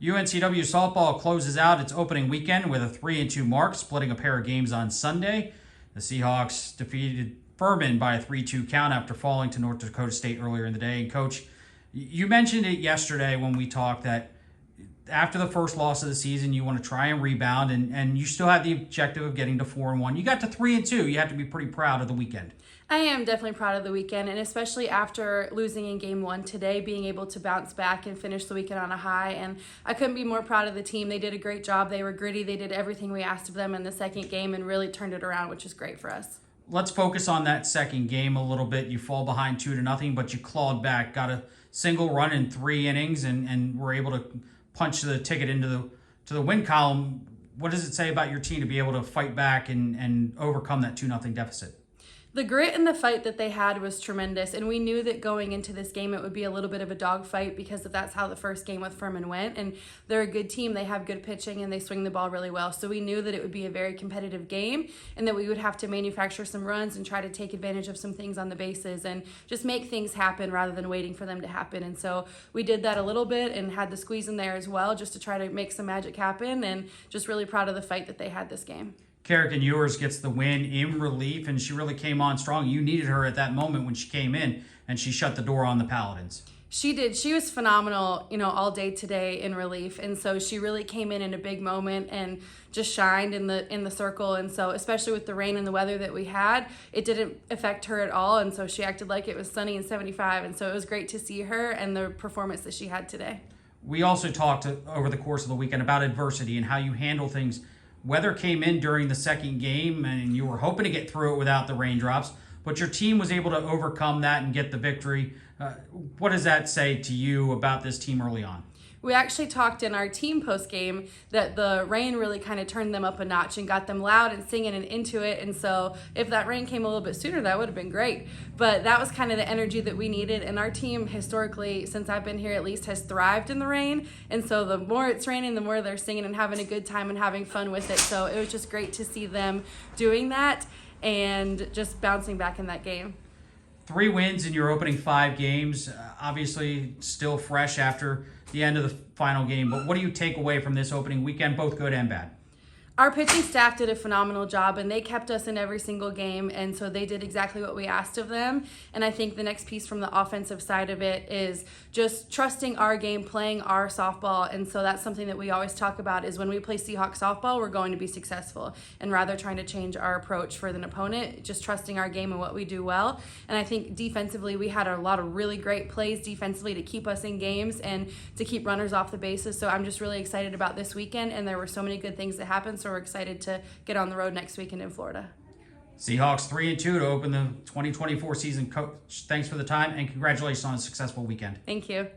UNCW softball closes out its opening weekend with a 3-2 mark, splitting a pair of games on Sunday. The Seahawks defeated Furman by a 3-2 count after falling to North Dakota State earlier in the day. And Coach, you mentioned it yesterday when we talked that after the first loss of the season, you want to try and rebound, and you still have the objective of getting to 4-1. You got to 3-2. You have to be pretty proud of the weekend. I am definitely proud of the weekend, and especially after losing in game 1 today, being able to bounce back and finish the weekend on a high. And I couldn't be more proud of the team. They did a great job. They were gritty. They did everything we asked of them in the second game and really turned it around, which is great for us. Let's focus on that second game a little bit. You fall behind 2-0, but you clawed back, got a single run in 3 innings, and were able to punch the ticket into the win column. What does it say about your team to be able to fight back and overcome that 2-0 deficit? The grit and the fight that they had was tremendous, and we knew that going into this game it would be a little bit of a dogfight because that's how the first game with Furman went, and they're a good team. They have good pitching, and they swing the ball really well, so we knew that it would be a very competitive game and that we would have to manufacture some runs and try to take advantage of some things on the bases and just make things happen rather than waiting for them to happen. And so we did that a little bit and had the squeeze in there as well just to try to make some magic happen, and just really proud of the fight that they had this game. Kerrigan Ewers gets the win in relief, and she really came on strong. You needed her at that moment when she came in, and she shut the door on the Paladins. She did. She was phenomenal, all day today in relief, and so she really came in a big moment and just shined in the circle. And so, especially with the rain and the weather that we had, it didn't affect her at all. And so she acted like it was sunny and 75, and so it was great to see her and the performance that she had today. We also talked over the course of the weekend about adversity and how you handle things. Weather came in during the second game, and you were hoping to get through it without the raindrops, but your team was able to overcome that and get the victory. What does that say to you about this team early on? We actually talked in our team post-game that the rain really kind of turned them up a notch and got them loud and singing and into it. And so if that rain came a little bit sooner, that would have been great. But that was kind of the energy that we needed. And our team historically, since I've been here at least, has thrived in the rain. And so the more it's raining, the more they're singing and having a good time and having fun with it. So it was just great to see them doing that and just bouncing back in that game. 3 wins in your opening 5 games, obviously still fresh after the end of the final game. But what do you take away from this opening weekend, both good and bad? Our pitching staff did a phenomenal job, and they kept us in every single game, and so they did exactly what we asked of them. And I think the next piece from the offensive side of it is just trusting our game, playing our softball. And so that's something that we always talk about is when we play Seahawks softball, we're going to be successful. And rather trying to change our approach for an opponent, just trusting our game and what we do well. And I think defensively, we had a lot of really great plays defensively to keep us in games and to keep runners off the bases. So I'm just really excited about this weekend, and there were so many good things that happened. So we're excited to get on the road next weekend in Florida. Seahawks 3-2 to open the 2024 season. Coach, thanks for the time, and congratulations on a successful weekend. Thank you.